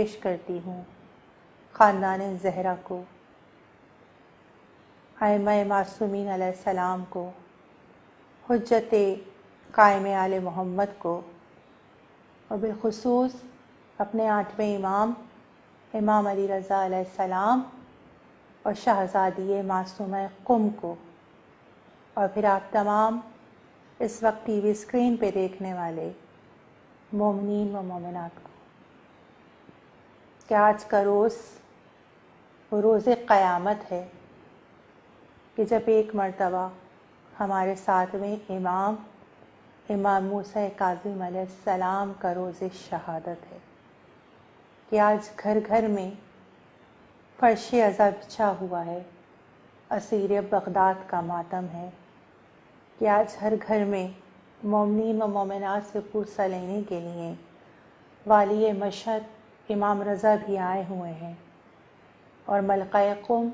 پیش کرتی ہوں خاندان زہرا کو، ائمہ معصومین علیہ السلام کو، حجت قائم آل محمد کو، اور بالخصوص اپنے 8ویں امام امام علی رضا علیہ السلام اور شہزادی معصومہ قم کو، اور پھر آپ تمام اس وقت ٹی وی اسکرین پہ دیکھنے والے مومنین و مومنات کو، کہ آج کا روز وہ روز قیامت ہے کہ جب ایک مرتبہ ہمارے 7ویں امام امام موسیٰ کاظم علیہ السلام کا روز شہادت ہے، کہ آج گھر گھر میں فرش عزا بچھا ہوا ہے، اسیر بغداد کا ماتم ہے، کہ آج ہر گھر میں مومنین و مومنات سے پرسہ لینے کے لیے والی مشہد امام رضا بھی آئے ہوئے ہیں، اور ملکہ قم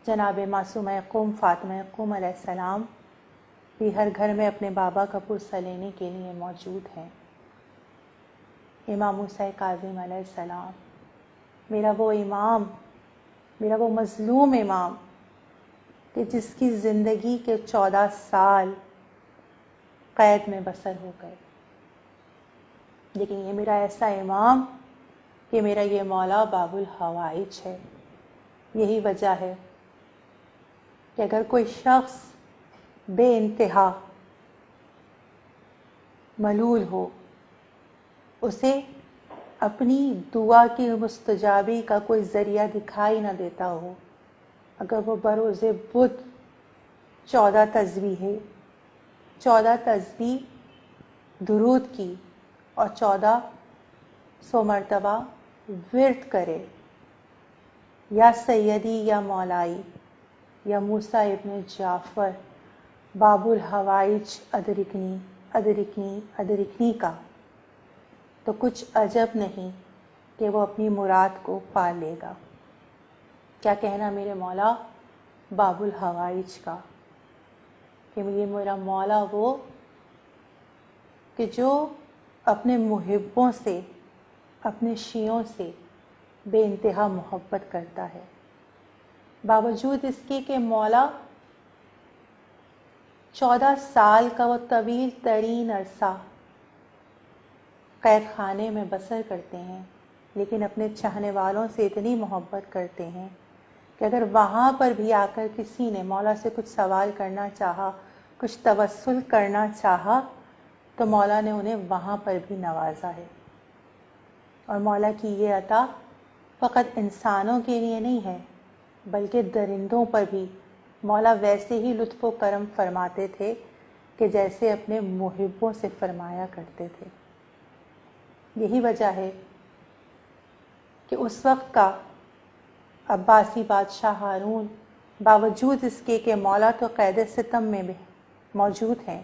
جناب معصومہ قم فاطمہ قم علیہ السلام بھی ہر گھر میں اپنے بابا کا پرسہ لینے کے لیے موجود ہیں۔ امام موسیٰ کاظم علیہ السلام، میرا وہ امام، میرا وہ مظلوم امام کہ جس کی زندگی کے 14 سال قید میں بسر ہو گئے، لیکن یہ میرا ایسا امام کہ میرا یہ مولا باب الحوائج ہے۔ یہی وجہ ہے کہ اگر کوئی شخص بے انتہا ملول ہو، اسے اپنی دعا کی مستجابی کا کوئی ذریعہ دکھائی نہ دیتا ہو، اگر وہ بروز بدھ 14 تسبیح 14 تسبیح درود کی اور 1400 مرتبہ ورد کرے، یا سیدی یا مولائی یا موسیٰ ابن جعفر باب الحوائج ادرکنی ادرکنی ادرکنی کا، تو کچھ عجب نہیں کہ وہ اپنی مراد کو پا لے گا۔ کیا کہنا میرے مولا باب الحوائج کا، کہ یہ میرا مولا وہ کہ جو اپنے محبوں سے، اپنے شیعوں سے بے انتہا محبت کرتا ہے، باوجود اس کی کہ مولا 14 سال کا وہ طویل ترین عرصہ قید خانے میں بسر کرتے ہیں، لیکن اپنے چاہنے والوں سے اتنی محبت کرتے ہیں کہ اگر وہاں پر بھی آ کر کسی نے مولا سے کچھ سوال کرنا چاہا، کچھ توسل کرنا چاہا، تو مولا نے انہیں وہاں پر بھی نوازا ہے۔ اور مولا کی یہ عطا فقط انسانوں کے لیے نہیں ہے، بلکہ درندوں پر بھی مولا ویسے ہی لطف و کرم فرماتے تھے کہ جیسے اپنے محبوں سے فرمایا کرتے تھے۔ یہی وجہ ہے کہ اس وقت کا عباسی بادشاہ ہارون باوجود اس کے کہ مولا تو قید ستم میں موجود ہیں،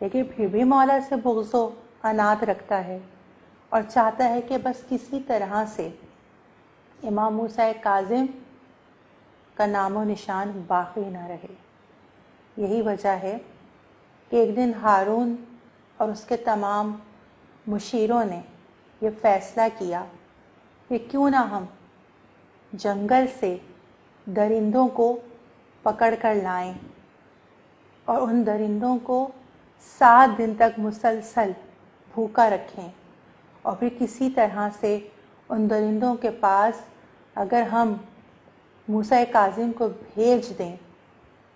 لیکن پھر بھی مولا سے بغض و عناد رکھتا ہے اور چاہتا ہے کہ بس کسی طرح سے امام موسیٰ کاظم کا نام و نشان باقی نہ رہے۔ یہی وجہ ہے کہ ایک دن ہارون اور اس کے تمام مشیروں نے یہ فیصلہ کیا کہ کیوں نہ ہم جنگل سے درندوں کو پکڑ کر لائیں اور ان درندوں کو 7 دن تک مسلسل بھوکا رکھیں، اور پھر کسی طرح سے ان درندوں کے پاس اگر ہم موسیٰ کاظم کو بھیج دیں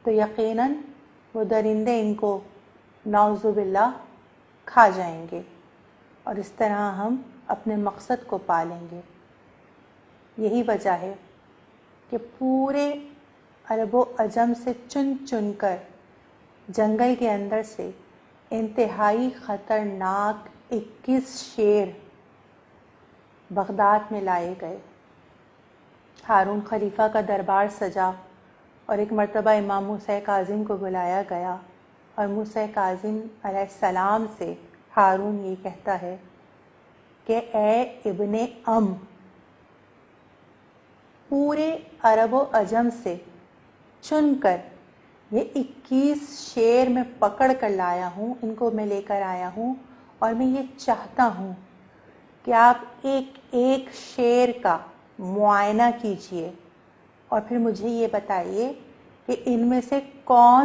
تو یقیناً وہ درندے ان کو نعوذ باللہ کھا جائیں گے، اور اس طرح ہم اپنے مقصد کو پا لیں گے۔ یہی وجہ ہے کہ پورے عرب و عجم سے چن چن کر جنگل کے اندر سے انتہائی خطرناک 21 شیر بغداد میں لائے گئے۔ ہارون خلیفہ کا دربار سجا اور ایک مرتبہ امام موسیٰ کاظم کو بلایا گیا، اور موسیٰ کاظم علیہ السلام سے ہارون یہ کہتا ہے کہ اے ابن پورے عرب و عجم سے چن کر یہ 21 شیر میں پکڑ کر لایا ہوں، ان کو میں لے کر آیا ہوں، اور میں یہ چاہتا ہوں کہ آپ ایک ایک شعر کا معائنہ کیجئے اور پھر مجھے یہ بتائیے کہ ان میں سے کون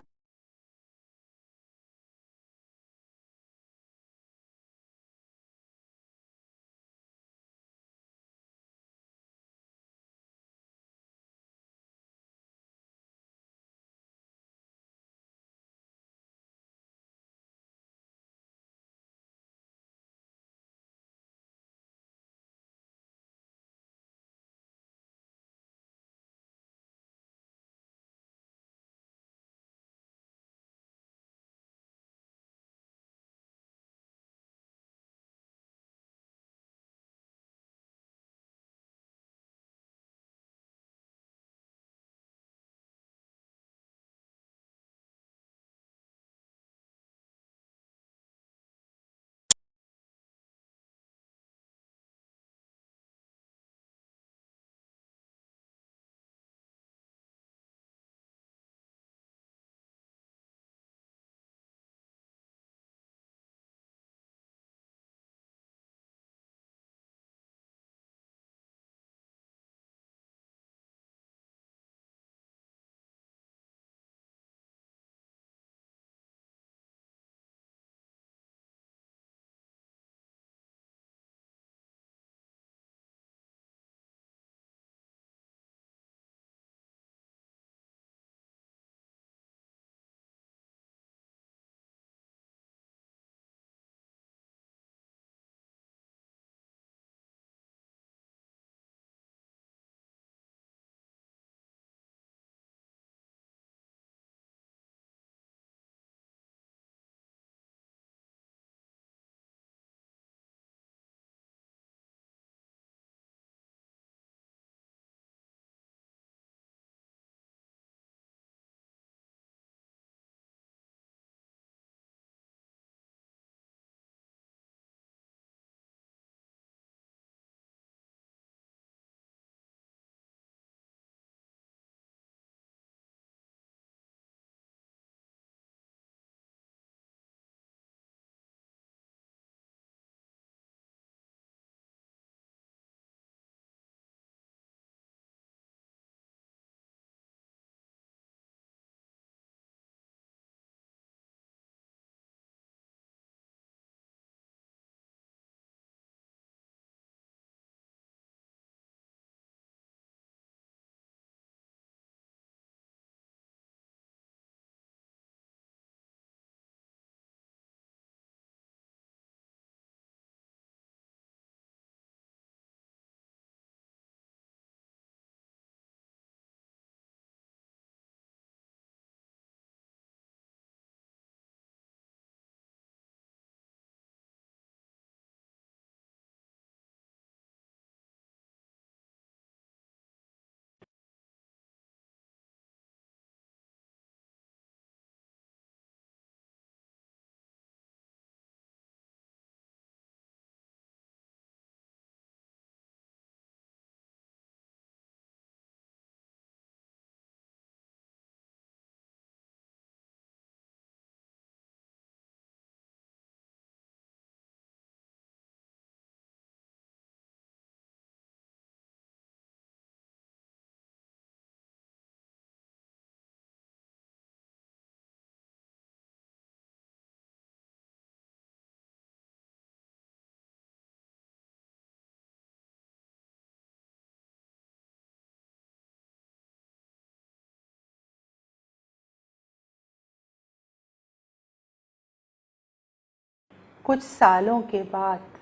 کچھ سالوں کے بعد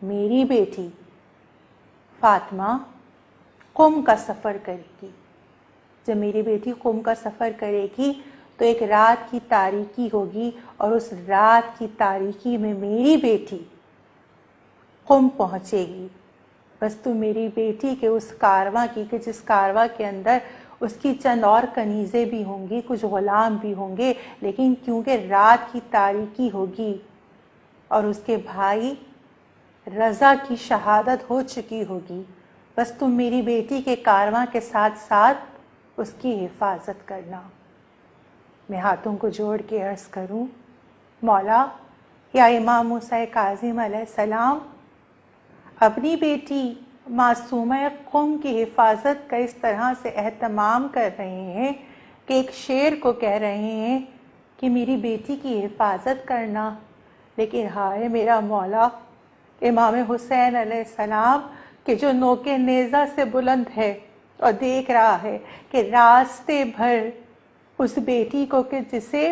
میری بیٹی فاطمہ قم کا سفر کرے گی۔ جب میری بیٹی قم کا سفر کرے گی تو ایک رات کی تاریکی ہوگی اور اس رات کی تاریکی میں میری بیٹی قم پہنچے گی۔ بس تو میری بیٹی کے اس کارواں کی کہ جس کارواں کے اندر اس کی چند اور کنیزیں بھی ہوں گی، کچھ غلام بھی ہوں گے، لیکن کیونکہ رات کی تاریکی ہوگی اور اس کے بھائی رضا کی شہادت ہو چکی ہوگی، بس تم میری بیٹی کے کارواں کے ساتھ ساتھ اس کی حفاظت کرنا۔ میں ہاتھوں کو جوڑ کے عرض کروں، مولا یا امام موسیٰ کاظم علیہ السلام، اپنی بیٹی معصومہ قم کی حفاظت کا اس طرح سے اہتمام کر رہے ہیں کہ ایک شعر کو کہہ رہے ہیں کہ میری بیٹی کی حفاظت کرنا، لیکن ہائے میرا مولا، امام حسین علیہ السلام کہ جو نوک نیزہ سے بلند ہے اور دیکھ رہا ہے کہ راستے بھر اس بیٹی کو کہ جسے